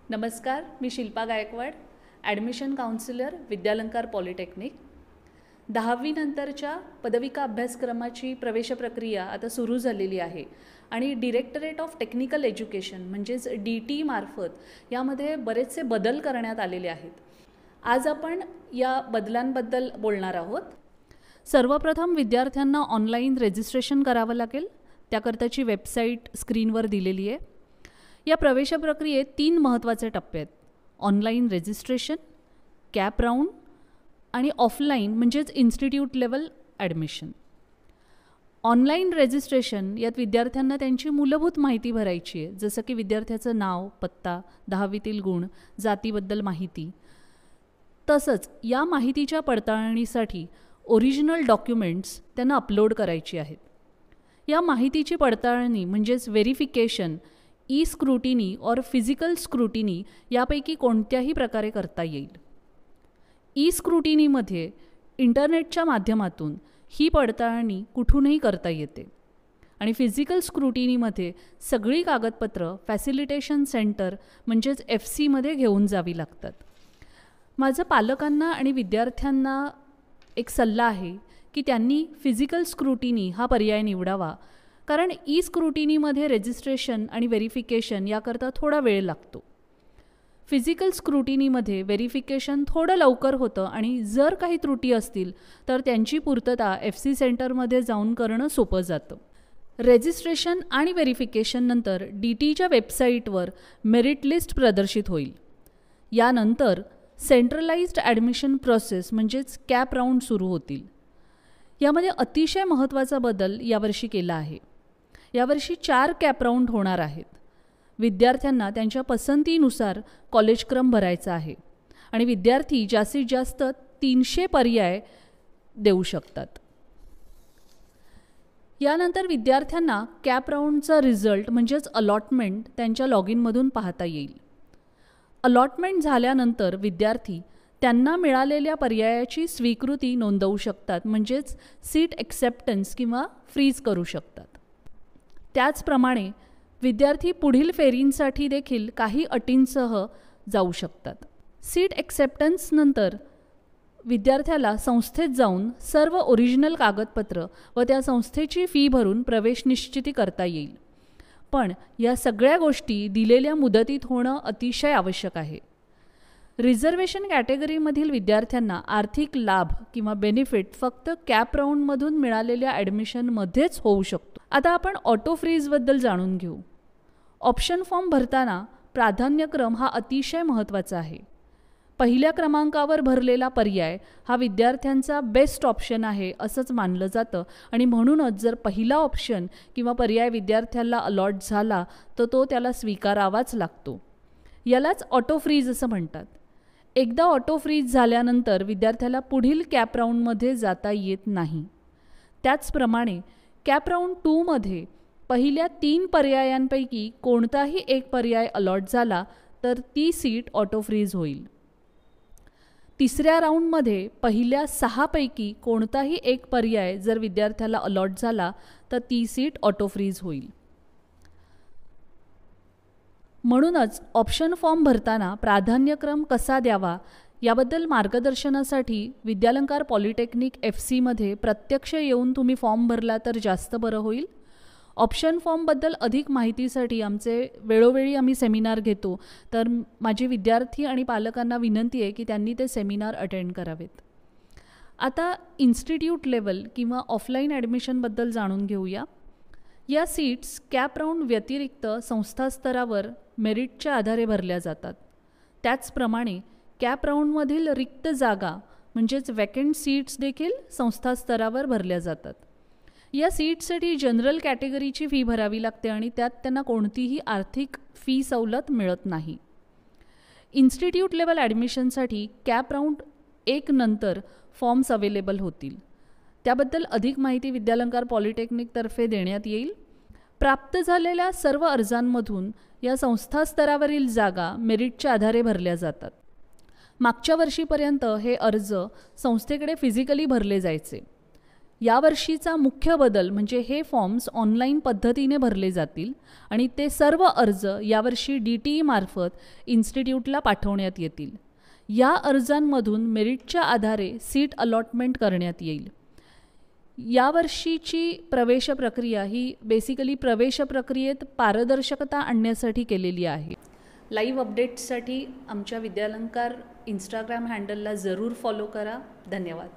नमस्कार, मी Shilpa Gaikwad, admission counsellor, विद्यालंकार polytechnic. 10वी नंतरच्या पदविका अभ्यासक्रमाची प्रवेश प्रक्रिया आता सुरू झालेली आहे आणि डिरेक्टरेट ऑफ टेक्निकल एज्युकेशन म्हणजेच DT मार्फत यामध्ये बरेचसे बदल करण्यात आलेले आहेत. आज आपण या बदलांबद्दल बोलणार आहोत. सर्वप्रथम विद्यार्थ्यांना ऑनलाईन रजिस्ट्रेशन करावं लागेल. त्याकरताची वेबसाईट स्क्रीनवर दिलेली आहे. या प्रवेश प्रक्रियेत 3 महत्त्वाचे टप्पे आहेत: ऑनलाईन रजिस्ट्रेशन, कॅप राऊंड आणि ऑफलाईन म्हणजेच institute level admission. Online registration यात विद्यार्थ्यांना त्यांची मूलभूत माहिती भरायची आहे, जसं की विद्यार्थ्याचं नाव, पत्ता, 10वीतील गुण, जातीबद्दल माहिती. तसंच या माहितीच्या पडताळणीसाठी ओरिजिनल डॉक्युमेंट्स त्यांना अपलोड करायची आहेत. या माहितीची पडताळणी म्हणजेच व्हेरिफिकेशन ई स्क्रुटिनी और फिजिकल स्क्रुटिनी यापैकी कोणत्याही प्रकारे करता येईल. ई स्क्रुटिनीमध्ये इंटरनेटच्या माध्यमातून ही पडताळणी कुठूनही करता येते आणि फिजिकल स्क्रुटिनीमध्ये सगळी कागदपत्रं फॅसिलिटेशन सेंटर म्हणजेच FC मध्ये घेऊन जावी लागतात. माझं पालकांना आणि विद्यार्थ्यांना एक सल्ला आहे की त्यांनी फिजिकल स्क्रुटिनी हा पर्याय निवडावा, कारण ई स्क्रुटिनीमध्ये रजिस्ट्रेशन आणि व्हेरिफिकेशन याकरता थोडा वेळ लागतो. फिजिकल स्क्रुटिनीमध्ये व्हेरिफिकेशन थोडं लवकर होतं आणि जर काही त्रुटी असतील तर त्यांची पूर्तता FC सेंटरमध्ये जाऊन करणं सोपं जातं. रजिस्ट्रेशन आणि व्हेरिफिकेशननंतर DTच्या वेबसाईटवर मेरिट लिस्ट प्रदर्शित होईल. यानंतर सेंट्रलाइज्ड ॲडमिशन प्रोसेस म्हणजेच कॅप राऊंड सुरू होतील. यामध्ये अतिशय महत्त्वाचा बदल यावर्षी केला आहे. यावर्षी 4 कॅप राऊंड होणार आहेत. विद्यार्थ्यांना त्यांच्या पसंतीनुसार कॉलेजक्रम भरायचा आहे आणि विद्यार्थी जास्तीत जास्त 300 पर्याय देऊ शकतात. यानंतर विद्यार्थ्यांना कॅप राऊंडचा रिझल्ट म्हणजेच अलॉटमेंट त्यांच्या लॉगिनमधून पाहता येईल. अलॉटमेंट झाल्यानंतर विद्यार्थी त्यांना मिळालेल्या पर्यायाची स्वीकृती नोंदवू शकतात, म्हणजेच सीट ॲक्सेप्टन्स किंवा फ्रीज करू शकतात. त्याचप्रमाणे विद्यार्थी पुढील फेरींसाठी देखील काही अटींसह जाऊ शकतात. सीट ॲक्सेप्टन्सनंतर विद्यार्थ्याला संस्थेत जाऊन सर्व ओरिजिनल कागदपत्र व त्या संस्थेची फी भरून प्रवेश निश्चिती करता येईल. पण या सगळ्या गोष्टी दिलेल्या मुदतीत होणं अतिशय आवश्यक आहे. रिझर्वेशन कॅटेगरीमधील विद्यार्थ्यांना आर्थिक लाभ किंवा बेनिफिट फक्त कॅप राऊंडमधून मिळालेल्या ॲडमिशनमध्येच होऊ शकतो. आता आपण ऑटो फ्रीजबद्दल जाणून घेऊ. ऑप्शन फॉर्म भरताना प्राधान्यक्रम हा अतिशय महत्त्वाचा आहे. पहिल्या क्रमांकावर भरलेला पर्याय हा विद्यार्थ्यांचा बेस्ट ऑप्शन आहे असंच मानलं जातं आणि म्हणूनच जर पहिला ऑप्शन किंवा पर्याय विद्यार्थ्याला अलॉट झाला तर तो त्याला स्वीकारावाच लागतो. यालाच ऑटो फ्रीज असं म्हणतात. एकदा ऑटो फ्रीज झाल्यानंतर विद्यार्थ्याला पुढील कॅप राऊंडमध्ये जाता येत नाही. त्याचप्रमाणे कॅप राऊंड 2मध्ये पहिल्या 3 पर्यायांपैकी कोणताही एक पर्याय अलॉट झाला तर ती सीट ऑटो फ्रीज होईल. तिसऱ्या राऊंडमध्ये पहिल्या 6 पैकी कोणताही एक पर्याय जर विद्यार्थ्याला अलॉट झाला तर ती सीट ऑटो फ्रीज होईल. म्हणूनच ऑप्शन फॉर्म भरताना प्राधान्यक्रम कसा द्यावा याबद्दल मार्गदर्शनासाठी विद्यालंकार पॉलिटेक्निक FC मध्ये प्रत्यक्ष येऊन तुम्ही फॉर्म भरला तर जास्त बरं होईल. ऑप्शन फॉर्मबद्दल अधिक माहितीसाठी वेळोवेळी आम्ही सेमिनार घेतो, तर माझे विद्यार्थी आणि पालकांना विनंती आहे की त्यांनी ते सेमिनार अटेंड करावेत. आता इन्स्टिट्यूट लेवल किंवा ऑफलाईन ॲडमिशनबद्दल जाणून घेऊया. या सीट्स कॅप राऊंड व्यतिरिक्त संस्था स्तरावर मेरिटच्या आधारे भरल्या जातात. त्याचप्रमाणे कॅप राऊंडमधील रिक्त जागा म्हणजेच वॅकंट सीट्स देखील संस्था स्तरावर भरल्या जातात. या सीट्ससाठी जनरल कॅटेगरीची फी भरावी लागते आणि त्यात त्यांना कोणतीही आर्थिक फी सवलत मिळत नाही. इन्स्टिट्यूट लेवल ॲडमिशनसाठी कॅप राऊंड 1 नंतर फॉर्म्स अवेलेबल होतील. त्याबद्दल अधिक माहिती विद्यालंकार पॉलिटेक्निकतर्फे देण्यात येईल. प्राप्त झालेल्या सर्व अर्जांमधून या संस्था स्तरावरील जागा मेरिटच्या आधारे भरल्या जातात. मागच्या वर्षीपर्यंत हे अर्ज संस्थेकडे फिजिकली भरले जायचे. यावर्षीचा मुख्य बदल म्हणजे हे फॉर्म्स ऑनलाईन पद्धतीने भरले जातील आणि ते सर्व अर्ज यावर्षी DTE मार्फत इन्स्टिट्यूटला पाठवण्यात येतील. या अर्जांमधून मेरिटच्या आधारे सीट अलॉटमेंट करण्यात येईल. यावर्षीची प्रवेश प्रक्रिया ही बेसिकली प्रवेश प्रक्रियेत पारदर्शकता आणण्यासाठी केलेली आहे. लाईव्ह अपडेट्ससाठी आमच्या विद्यालंकार इंस्टाग्राम हँडलला जरूर फॉलो करा. धन्यवाद.